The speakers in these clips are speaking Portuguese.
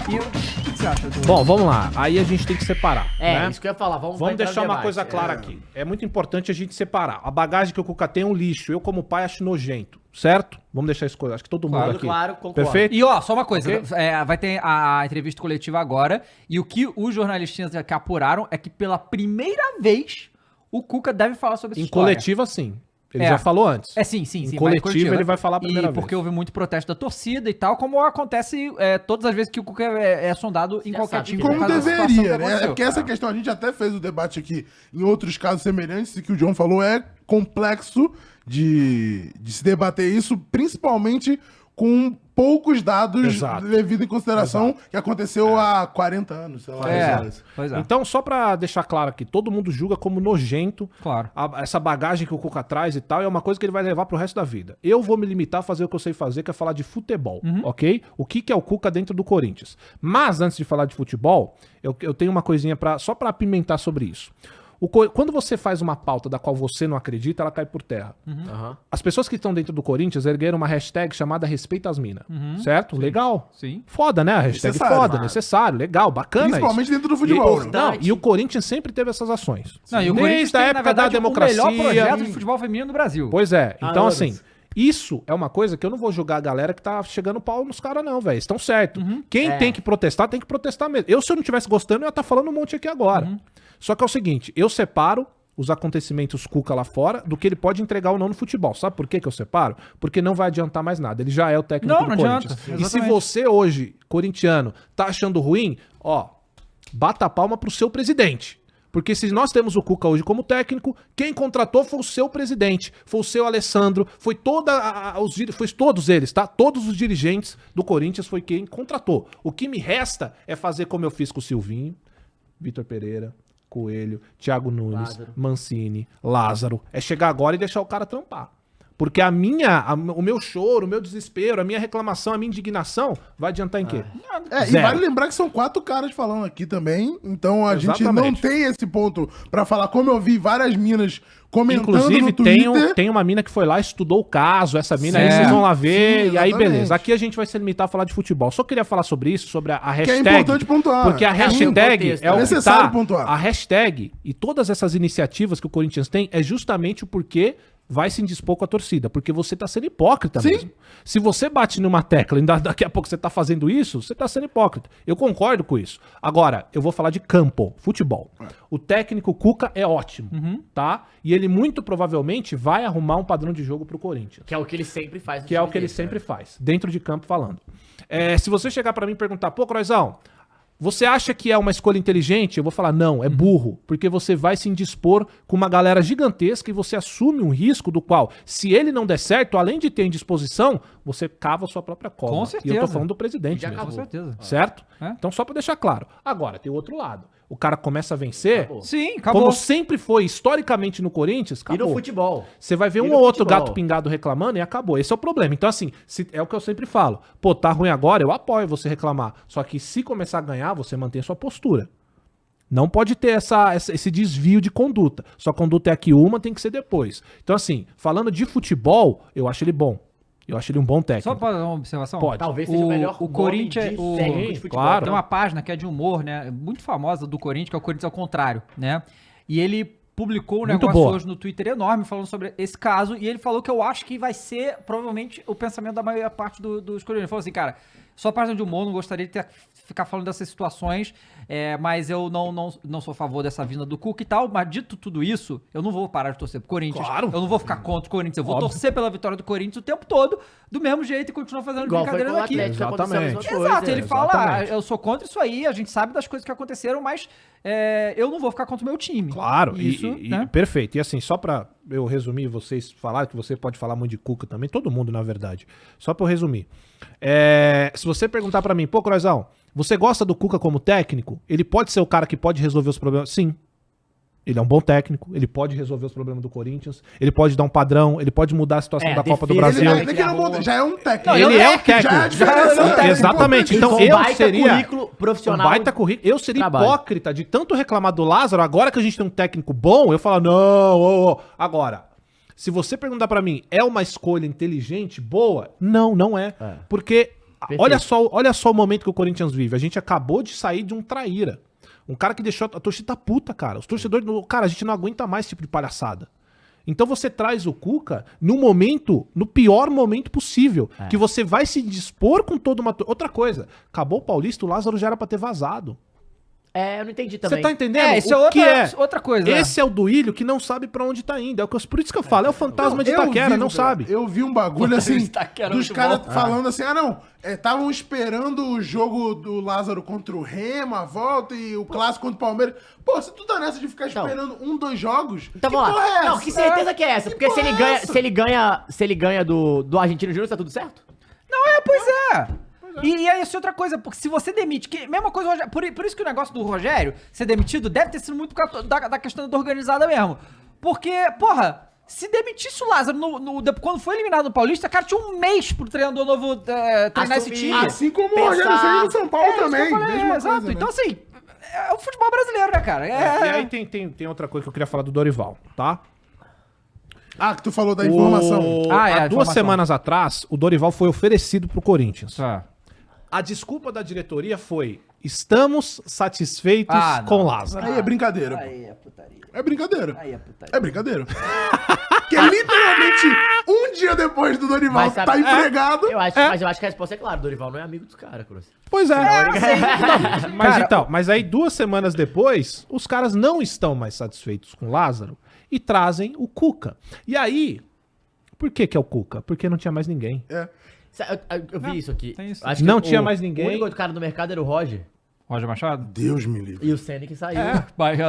E o que você acha do... Bom, vamos lá. Aí a gente tem que separar. né? Isso que eu ia falar. Vamos deixar uma coisa clara aqui. É muito importante a gente separar. A bagagem que o Cuca tem é um lixo. Eu, como pai, acho nojento. Certo? Vamos deixar isso coisa. Acho que todo mundo aqui. Claro, concordo. Perfeito? E ó, só uma coisa, Ok. vai ter a entrevista coletiva agora, e o que os jornalistas que apuraram é que pela primeira vez o Cuca deve falar sobre essa Em história. coletiva, sim. Ele É. já falou antes. Sim. Em mas coletiva ele vai falar a primeira E porque vez. houve muito protesto da torcida e tal, como acontece todas as vezes que o Cuca é sondado em Já qualquer sabe time. que por Como causa da situação que deveria, né? É aconteceu. porque essa questão, a gente até fez o debate aqui em outros casos semelhantes, e que o John falou é complexo de se debater isso, principalmente com poucos dados Exato. devido em consideração que aconteceu há 40 anos, sei lá. Pois é. Então, só pra deixar claro aqui, todo mundo julga como nojento Claro. essa bagagem que o Cuca traz e tal, é uma coisa que ele vai levar pro resto da vida. Eu vou me limitar a fazer o que eu sei fazer, que é falar de futebol, ok? O que é o Cuca dentro do Corinthians. Mas, antes de falar de futebol, eu tenho uma coisinha só pra apimentar sobre isso. Quando você faz uma pauta da qual você não acredita, ela cai por terra. As pessoas que estão dentro do Corinthians ergueram uma hashtag chamada Respeita as Minas. Certo? Legal. Sim. Foda, né? A hashtag Necessário, foda, mano. necessário, legal, bacana Principalmente isso. dentro do futebol. E, né? não, e o Corinthians sempre teve essas ações. Não, e o Corinthians Desde a tem, época na verdade, da democracia. o melhor projeto de futebol feminino do Brasil. Pois é. Então, anos. assim, isso é uma coisa que eu não vou julgar a galera que tá chegando pau nos caras, não, velho. Estão certo. Quem tem que protestar, tem que protestar mesmo. Eu, se eu não estivesse gostando, eu ia estar falando um monte aqui agora. Só que é o seguinte, eu separo os acontecimentos Cuca lá fora do que ele pode entregar ou não no futebol. Sabe por que eu separo? Porque não vai adiantar mais nada. Ele já é o técnico Não, do não Corinthians. adianta, E se exatamente. você hoje, corintiano, tá achando ruim, ó, bata a palma pro seu presidente. Porque se nós temos o Cuca hoje como técnico, quem contratou foi o seu presidente, foi o seu Alessandro, foi foi todos eles, tá? Todos os dirigentes do Corinthians foi quem contratou. O que me resta é fazer como eu fiz com o Silvinho, Vitor Pereira, Coelho, Thiago Nunes, Lázaro. Mancini, Lázaro. É chegar agora e deixar o cara trampar. Porque o meu choro, o meu desespero, a minha reclamação, a minha indignação vai adiantar em quê? E Zero. vale lembrar que são 4 caras falando aqui também, então a gente não Exatamente. tem esse ponto pra falar, como eu vi várias minas comentando Inclusive, no Twitter. tem uma mina que foi lá, estudou o caso, essa mina aí Certo. vocês vão lá ver, Sim, e aí exatamente. beleza. Aqui a gente vai se limitar a falar de futebol. Só queria falar sobre isso, sobre a Que é hashtag. importante pontuar. Porque a É um hashtag contexto, é o é que necessário tá, pontuar. a hashtag e todas essas iniciativas que o Corinthians tem é justamente o porquê vai se indispor com a torcida, porque você tá sendo hipócrita Sim. mesmo. Se você bate numa tecla e daqui a pouco você tá fazendo isso, você tá sendo hipócrita. Eu concordo com isso. Agora, eu vou falar de campo, futebol. O técnico Cuca é ótimo, tá? E ele muito provavelmente vai arrumar um padrão de jogo pro Corinthians. Que é o que ele sempre faz. no Que é o time que ele dele, sempre faz, dentro de campo falando. Se você chegar pra mim e perguntar, pô, Croizão, você acha que é uma escolha inteligente? Eu vou falar, não, é burro. Porque você vai se indispor com uma galera gigantesca e você assume um risco do qual, se ele não der certo, além de ter indisposição, você cava a sua própria cova. Com E eu certeza. tô falando do presidente Já mesmo. Com certeza. Certo? É. Então, só pra deixar claro. Agora, tem o outro lado. O cara começa a vencer, Acabou. Sim, acabou. como sempre foi historicamente no Corinthians, E acabou. no futebol. Você vai ver E um no ou outro futebol. gato pingado reclamando e acabou. Esse é o problema. Então, assim, é o que eu sempre falo. Pô, tá ruim agora, eu apoio você reclamar. Só que se começar a ganhar, você mantém a sua postura. Não pode ter esse desvio de conduta. Sua conduta é aqui uma, tem que ser depois. Então, assim, falando de futebol, eu acho ele bom. Eu acho ele um bom técnico. Só para dar uma observação? Pode. Talvez seja o melhor O nome Corinthians... de o- técnico de futebol. claro. Tem uma página que é de humor, né? Muito famosa do Corinthians, que é o Corinthians ao contrário, né? E ele publicou um Muito negócio boa. hoje no Twitter enorme falando sobre esse caso. E ele falou que eu acho que vai ser, provavelmente, o pensamento da maior parte dos corintianos. Ele falou assim, cara, só página de humor, não gostaria de ficar falando dessas situações, mas eu não sou a favor dessa vinda do Cuca e tal. Mas dito tudo isso, eu não vou parar de torcer pro Corinthians. Claro. Eu não vou ficar contra o Corinthians. Eu vou Óbvio. torcer pela vitória do Corinthians o tempo todo, do mesmo jeito, e continuar fazendo Igual foi com brincadeiras o aqui. Atlético, aconteceu a mesma Exatamente. coisa. Exato, ele fala, exatamente. eu sou contra isso aí, a gente sabe das coisas que aconteceram, mas eu não vou ficar contra o meu time. Claro, Isso, e né? perfeito. E assim, só pra eu resumir, vocês falaram que você pode falar muito de Cuca também, todo mundo, na verdade. Só pra eu resumir. Se você perguntar pra mim, pô, Croizão, você gosta do Cuca como técnico? Ele pode ser o cara que pode resolver os problemas? Sim. Ele é um bom técnico, ele pode resolver os problemas do Corinthians, ele pode dar um padrão, ele pode mudar a situação da Copa do defesa, Brasil. Ele que não já é um técnico. Não, Ele é um técnico. Já é a diferença. Já é um técnico. Exatamente. Então Com eu baita seria currículo profissional. um baita currículo. Eu seria trabalho. hipócrita de tanto reclamar do Lázaro. Agora que a gente tem um técnico bom, eu falo não. Agora, se você perguntar pra mim, é uma escolha inteligente, boa? Não, não é. Porque olha só o momento que o Corinthians vive. A gente acabou de sair de um traíra. Um cara que deixou a torcida tá puta, cara. Os torcedores, cara, a gente não aguenta mais esse tipo de palhaçada. Então você traz o Cuca no pior momento possível, que você vai se dispor com toda uma... Outra coisa, acabou o Paulista, o Lázaro já era pra ter vazado. Eu não entendi também. Você tá entendendo? Isso é outra coisa. Esse é o Duílio que não sabe pra onde tá indo. Por isso que eu falo, é o fantasma de Eu Itaquera, vi, não cara, sabe. Eu vi um bagulho assim, Itaquera dos muito caras bom. falando assim, estavam esperando o jogo do Lázaro contra o Remo, a volta, e o clássico contra o Palmeiras. Pô, se tu tá nessa de ficar esperando 2 jogos, Então que vamos porra é lá. essa? Não, que certeza que é essa. Que Porque porra é essa? se ele ganha do Argentino Júnior, tá tudo certo? Não, pois é. E aí, isso é outra coisa, porque se você demite, mesma coisa, por isso que o negócio do Rogério ser demitido deve ter sido muito por causa da questão da organizada mesmo. Porque, porra, se demitisse o Lázaro quando foi eliminado no Paulista, cara, tinha um mês pro treinador novo treinar esse time. Assim como o Rogério Ceni no São Paulo isso que eu também. falei, mesma exato. coisa, né? Então, assim, é o futebol brasileiro, né, cara? E aí tem outra coisa que eu queria falar do Dorival, tá? Que tu falou da informação. Há a 2 informação. semanas atrás, o Dorival foi oferecido pro Corinthians. Tá. A desculpa da diretoria foi: estamos satisfeitos Ah, não. com Lázaro. Aí é brincadeira. pô. Aí é putaria. É brincadeira. Aí é putaria. É brincadeira. Porque literalmente, um dia depois do Dorival Mas sabe- tá empregado. Mas eu acho que a resposta é clara. Dorival não é amigo dos caras, Cruz. Pois é. Não, mas Cara, então, mas aí 2 semanas depois, os caras não estão mais satisfeitos com o Lázaro e trazem o Cuca. E aí, por que é o Cuca? Porque não tinha mais ninguém. Eu vi isso aqui. tem isso. Acho que Não tinha mais ninguém. O único outro cara do mercado era o Roger. Roger Machado? Deus me livre. E o Senna que saiu.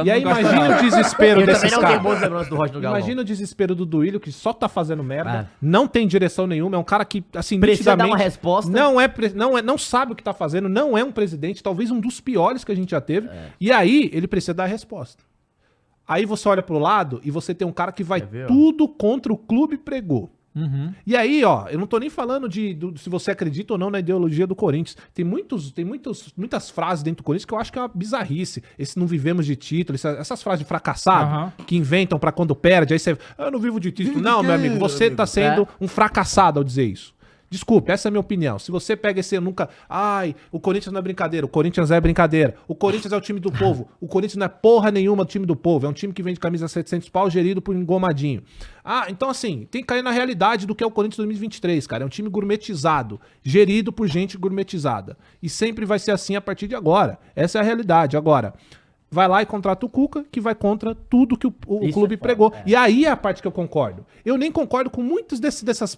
E aí imagina o desespero Eu também desses não tenho caras. boas lembranças do Roger no Galvão. Imagina o desespero do Duílio, que só tá fazendo merda, É. não tem direção nenhuma, é um cara que, assim, Precisa dar uma nitidamente resposta. não sabe o que tá fazendo, não é um presidente, talvez um dos piores que a gente já teve, e aí ele precisa dar a resposta. Aí você olha pro lado e você tem um cara que vai Quer ver, ó? tudo contra o clube pregou. Uhum. E aí, ó, eu não tô nem falando se você acredita ou não na ideologia do Corinthians. Tem muitas frases dentro do Corinthians que eu acho que é uma bizarrice. Esse não vivemos de título, essas frases de fracassado Aham. que inventam pra quando perde, aí você, eu não vivo de título. Vive Não, de meu quê, amigo, você amigo? tá sendo um fracassado ao dizer isso. Desculpe, essa é a minha opinião. Se você pega esse nunca... Ai, o Corinthians não é brincadeira. O Corinthians é brincadeira. O Corinthians é o time do povo. O Corinthians não é porra nenhuma do time do povo. É um time que vende camisa 700 pau, gerido por engomadinho. Então assim, tem que cair na realidade do que é o Corinthians 2023, cara. É um time gourmetizado, gerido por gente gourmetizada. E sempre vai ser assim a partir de agora. Essa é a realidade. Agora, vai lá e contrata o Cuca, que vai contra tudo que o Isso clube é foda, pregou. é. E aí é a parte que eu concordo. Eu nem concordo com muitos dessas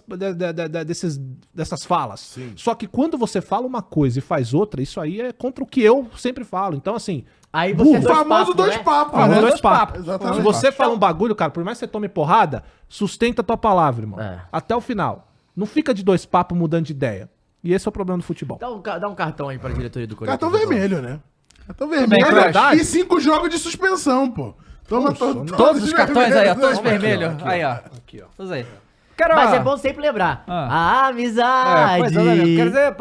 falas. Sim. Só que quando você fala uma coisa e faz outra, isso aí é contra o que eu sempre falo. Então, assim, Aí burro. você O famoso dois papos, Famoso né? dois papos. Exatamente. Se você fala um bagulho, cara, por mais que você tome porrada, sustenta a tua palavra, irmão. É. Até o final. Não fica de 2 papos mudando de ideia. E esse é o problema do futebol. Dá um cartão aí pra diretoria do Corinthians. Cartão vermelho, né? Cartão Bem, vermelho. verdade. E 5 jogos de suspensão, pô. Toma Todos os cartões aí, ó, todos vermelhos. vermelhos. Aí, ó. Aqui, ó. Todos aí. Cara, Mas ó, é bom sempre lembrar. Ah. A amizade. pois é, né? Quero dizer,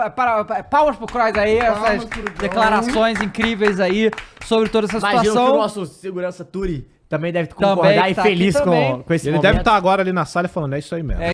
palmas pro Croix aí, Palmas essas pro Croix. declarações incríveis aí sobre toda essa Imagino que o situação. nosso segurança Turi também deve Também concordar e tá aqui feliz também. com esse Ele momento. deve estar agora ali na sala falando, é isso aí mesmo.